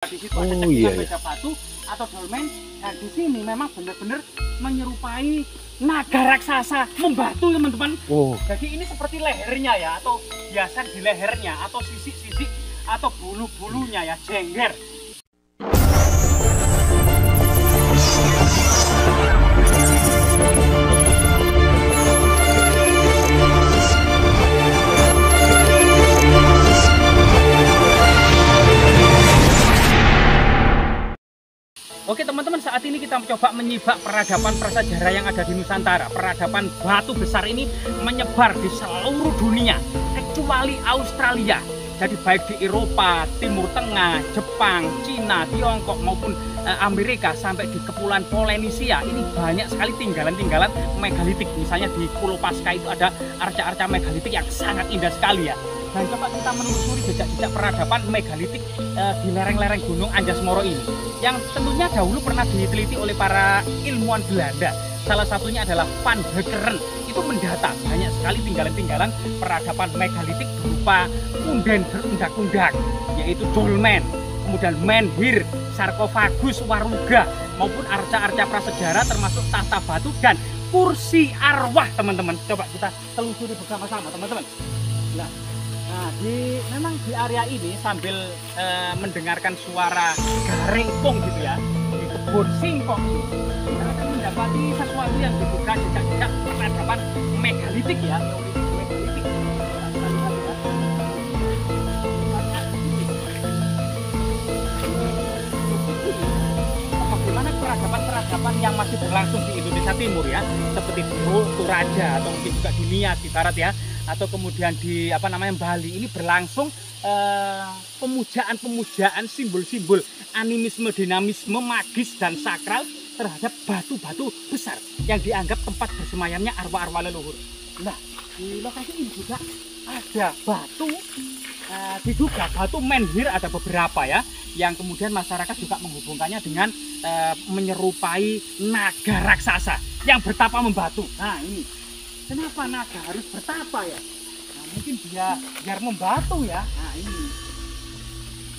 Di situ ada cekungan meja batu atau dolmen. Nah di sini memang benar-benar menyerupai naga raksasa membatu teman-teman. Jadi ini seperti lehernya ya, atau biasa di lehernya, atau sisik-sisik atau bulu-bulunya ya, jengger. Oke teman-teman, saat ini kita mencoba menyibak peradaban prasejarah yang ada di Nusantara. Peradaban batu besar ini menyebar di seluruh dunia, kecuali Australia. Jadi baik di Eropa, Timur Tengah, Jepang, Cina, Tiongkok maupun Amerika sampai di Kepulauan Polynesia, ini banyak sekali tinggalan-tinggalan megalitik. Misalnya di Pulau Paska itu ada arca-arca megalitik yang sangat indah sekali ya. Dan coba kita menelusuri jejak-jejak peradaban megalitik di lereng-lereng Gunung Anjas-Moro ini, yang tentunya dahulu pernah diteliti oleh para ilmuwan Belanda. Salah satunya adalah Van Heckeren. Itu mendata banyak sekali tinggalan-tinggalan peradaban megalitik berupa punden berundak-undak, yaitu dolmen, kemudian menhir, sarkofagus waruga, maupun arca-arca prasejarah termasuk tahta batu dan kursi arwah teman-teman. Coba kita telusuri bersama-sama teman-teman. Nah, memang di area ini sambil mendengarkan suara garengkong gitu ya, di kebun singkong itu, kita akan mendapati sesuatu yang dibuka jejak-jejak peradaban megalitik ya, megalitik. Bagaimana peradaban yang masih berlangsung di Indonesia Timur ya, seperti di Toraja atau mungkin juga di Nias di barat ya, atau kemudian di Bali, ini berlangsung pemujaan simbol-simbol animisme, dinamisme, magis dan sakral terhadap batu-batu besar yang dianggap tempat bersemayamnya arwah-arwah leluhur. Nah, di lokasi ini juga ada batu, diduga batu menhir, ada beberapa ya, yang kemudian masyarakat juga menghubungkannya dengan menyerupai naga raksasa yang bertapa membatu. Nah ini, kenapa naga harus bertapa ya? Nah, mungkin dia biar membatu ya. Nah ini,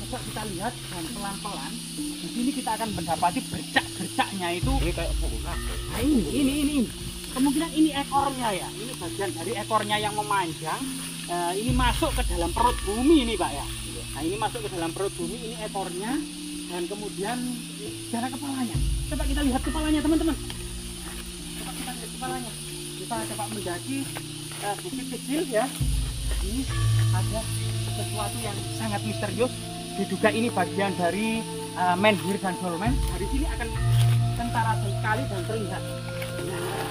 coba kita lihat dan pelan-pelan. Di sini kita akan mendapati bercak-bercaknya itu. Ini kayak bunga. Nah ini. Kemungkinan ini ekornya ya. Ini bagian dari ekornya yang memanjang. Ini masuk ke dalam perut bumi ini Pak ya. Nah ini masuk ke dalam perut bumi, ini ekornya. Dan kemudian cara kepalanya. Coba kita lihat kepalanya teman-teman. Coba kita lihat kepalanya. Kita coba mendaki bukit kecil ya. Ini ada sesuatu yang sangat misterius. Diduga ini bagian dari menhir dan dolmen. Dari sini akan kentara sekali dan terlihat. Nah,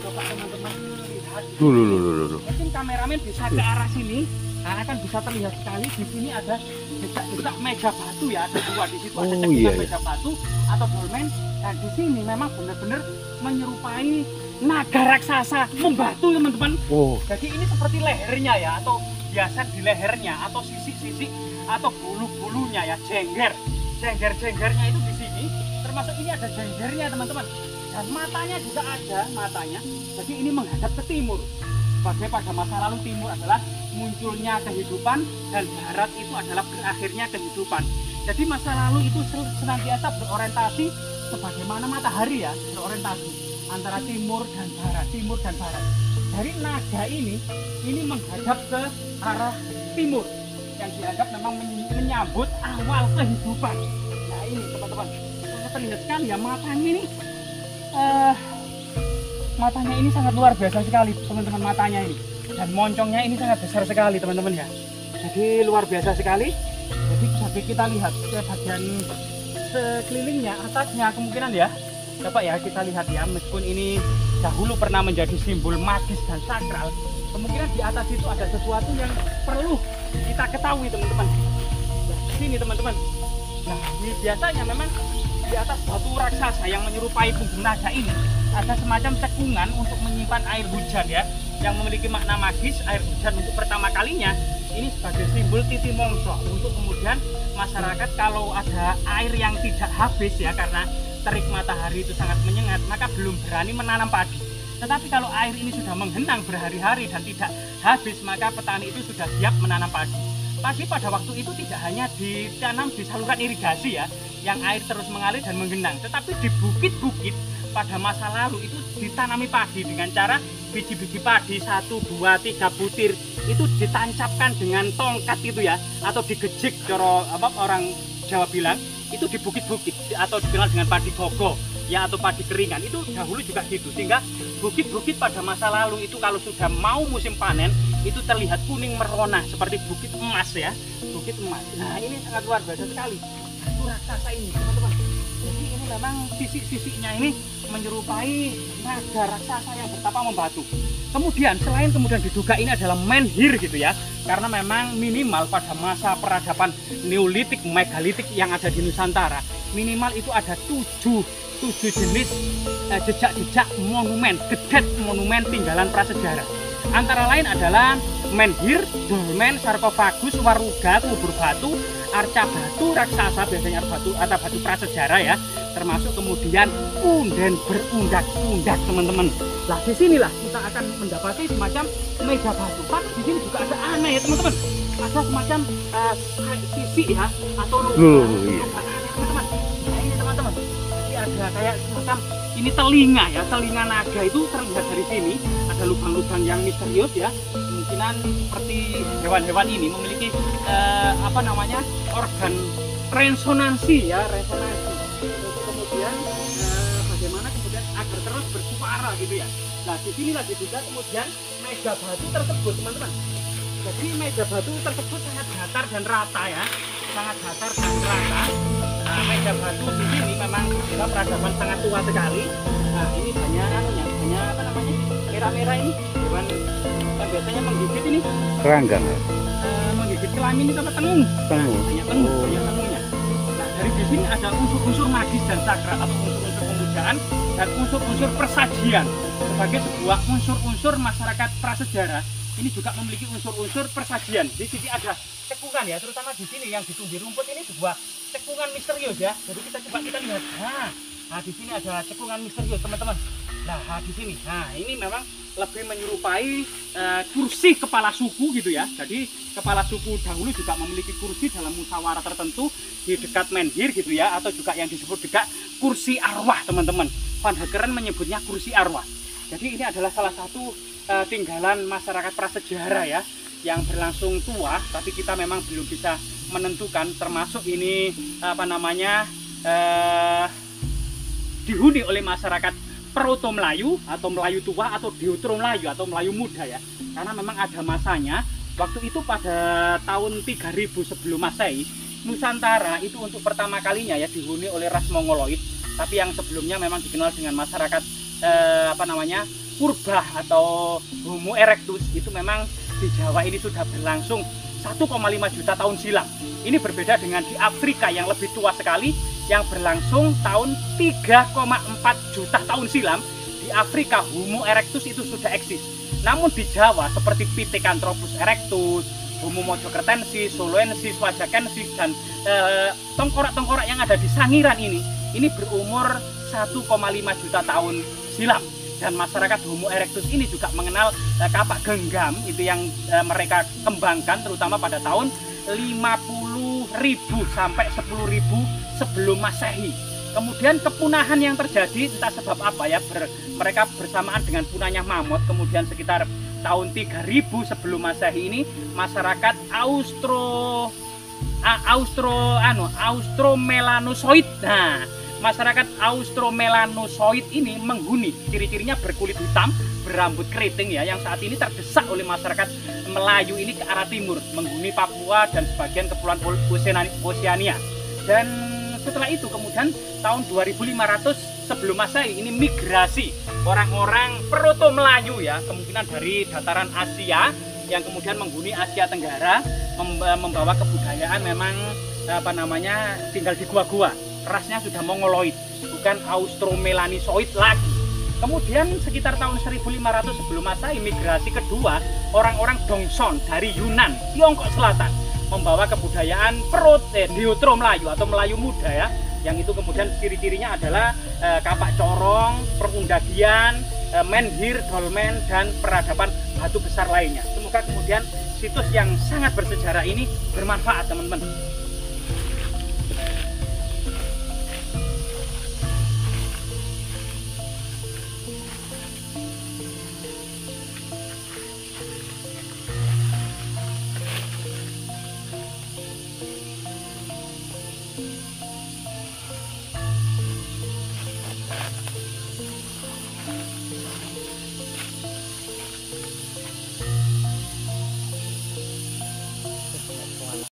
coba teman-teman lihat. Mungkin kameramen bisa ke arah sini. Nah, akan bisa terlihat sekali di sini ada jejak-jejak meja batu ya, ada dua di situ, ada cekungan meja batu atau dolmen. Dan di sini memang benar-benar menyerupai naga raksasa membatu teman-teman. Jadi ini seperti lehernya ya, atau biasa di lehernya, atau sisik-sisik atau bulu-bulunya ya, jengger. Jengger-jenggernya itu di sini, termasuk ini ada jenggernya teman-teman. Dan matanya juga ada matanya. Jadi ini menghadap ke timur. Sebagai pada masa lalu timur adalah munculnya kehidupan dan barat itu adalah berakhirnya kehidupan. Jadi masa lalu itu senantiasa berorientasi sebagaimana matahari ya, berorientasi antara timur dan barat. Dari naga ini menghadap ke arah timur yang dianggap memang menyambut awal kehidupan. Nah ini teman-teman, terlihat sekali ya matanya ini. Matanya ini sangat luar biasa sekali teman-teman, matanya ini, dan moncongnya ini sangat besar sekali teman-teman ya. Jadi luar biasa sekali. Jadi bisa kita lihat ke bagian sekelilingnya, atasnya kemungkinan ya. Coba ya kita lihat ya, meskipun ini dahulu pernah menjadi simbol magis dan sakral, kemungkinan di atas itu ada sesuatu yang perlu kita ketahui teman-teman. Nah, sini teman-teman. Nah, biasanya memang di atas batu raksasa yang menyerupai punggung naga ini ada semacam cekungan untuk menyimpan air hujan ya, yang memiliki makna magis. Air hujan untuk pertama kalinya ini sebagai simbol titi mongso, untuk kemudian masyarakat kalau ada air yang tidak habis ya, karena terik matahari itu sangat menyengat, maka belum berani menanam padi. Tetapi kalau air ini sudah menggenang berhari-hari dan tidak habis, maka petani itu sudah siap menanam padi. Padi pada waktu itu tidak hanya ditanam di saluran irigasi ya, yang air terus mengalir dan menggenang, tetapi di bukit-bukit pada masa lalu itu ditanami padi dengan cara biji-biji padi 1, 2, 3 butir itu ditancapkan dengan tongkat itu ya, atau digejik orang Jawa bilang itu di bukit-bukit atau dikenal dengan padi gogo ya, atau padi keringan. Itu dahulu juga gitu, sehingga bukit-bukit pada masa lalu itu kalau sudah mau musim panen itu terlihat kuning merona seperti bukit emas ya, bukit emas. Nah ini sangat luar biasa sekali batu raksasa ini teman-teman. Jadi ini memang sisi-sisinya ini menyerupai naga raksasa yang bertapa membatu. Kemudian selain diduga ini adalah menhir gitu ya, karena memang minimal pada masa peradaban Neolitik, megalitik yang ada di Nusantara, minimal itu ada 7 jenis jejak-jejak monumen, gedet monumen tinggalan prasejarah. Antara lain adalah menhir, dolmen, sarkofagus, waruga, kubur batu, arca batu raksasa, biasanya batu atau batu prasejarah ya, termasuk kemudian punden berundak-undak teman-teman. Nah disinilah kita akan mendapati semacam meja batu. Tapi di sini juga ada aneh ya teman-teman, ada semacam sisi ya atau lubang teman-teman. Nah ini teman-teman, jadi ada kayak semacam ini telinga ya, telinga naga itu terlihat dari sini. Ada lubang-lubang yang misterius ya, kemungkinan seperti hewan-hewan ini memiliki organ resonansi ya, resonansi. Kemudian bagaimana kemudian agar terus bersuara gitu ya. Nah disinilah juga kemudian meja batu tersebut teman-teman. Jadi meja batu tersebut sangat datar dan rata ya, sangat datar dan rata. Nah, meja batu di sini memang adalah peradaban sangat tua sekali. Nah ini banyak merah-merah ini hewan yang biasanya menggigit ini. Kerangga. Menggigit kelamin itu apa tenung? Banyak tenungnya. Nah dari di sini ada unsur-unsur magis dan sakral atau unsur-unsur pemujaan dan unsur-unsur persajian sebagai sebuah unsur-unsur masyarakat prasejarah. Ini juga memiliki unsur-unsur persajian. Di sini ada cekungan ya, terutama di sini yang ditumbuhi rumput ini sebuah cekungan misterius ya. Jadi kita lihat. Nah di sini ada cekungan misterius teman-teman. Nah di sini, nah ini memang lebih menyerupai kursi kepala suku gitu ya. Jadi kepala suku dahulu juga memiliki kursi dalam musyawarah tertentu di dekat menhir gitu ya, atau juga yang disebut juga kursi arwah teman-teman. Pandegeren menyebutnya kursi arwah. Jadi ini adalah salah satu tinggalan masyarakat prasejarah ya, yang berlangsung tua, tapi kita memang belum bisa menentukan, termasuk ini dihuni oleh masyarakat Proto Melayu atau Melayu tua atau Deutro Melayu atau Melayu muda ya, karena memang ada masanya. Waktu itu pada tahun 3000 sebelum Masehi, Nusantara itu untuk pertama kalinya ya dihuni oleh ras Mongoloid, tapi yang sebelumnya memang dikenal dengan masyarakat purba atau Homo erectus. Itu memang di Jawa ini sudah berlangsung 1,5 juta tahun silam. Ini berbeda dengan di Afrika yang lebih tua sekali, yang berlangsung tahun 3,4 juta tahun silam. Di Afrika Homo erectus itu sudah eksis. Namun di Jawa seperti Pithecanthropus erectus, Homo mojokertensis, soloensis, wajakensis, dan tengkorak-tengkorak yang ada di Sangiran ini berumur 1,5 juta tahun silam. Dan masyarakat Homo erectus ini juga mengenal kapak genggam itu yang mereka kembangkan terutama pada tahun 50.000 sampai 10.000 sebelum Masehi. Kemudian kepunahan yang terjadi entah sebab apa ya, mereka bersamaan dengan punahnya mamut. Kemudian sekitar tahun 3000 sebelum Masehi ini masyarakat Austromelanosoid. Nah, masyarakat Austromelanosoid ini menghuni, ciri-cirinya berkulit hitam, berambut keriting ya, yang saat ini terdesak oleh masyarakat Melayu ini ke arah timur, menghuni Papua dan sebagian kepulauan Oseania. Dan setelah itu kemudian tahun 2500 sebelum Masehi ini migrasi orang-orang Proto Melayu ya, kemungkinan dari dataran Asia yang kemudian menghuni Asia Tenggara, membawa kebudayaan memang tinggal di gua-gua. Rasnya sudah Mongoloid, bukan Austromelanosoid lagi. Kemudian sekitar tahun 1500 sebelum Masehi, migrasi kedua orang-orang Dongson dari Yunan, Tiongkok Selatan, membawa kebudayaan Deutro Melayu atau Melayu muda ya, yang itu kemudian ciri-cirinya adalah kapak corong, perundagian, menhir, dolmen, dan peradaban batu besar lainnya. Semoga kemudian situs yang sangat bersejarah ini bermanfaat teman-teman.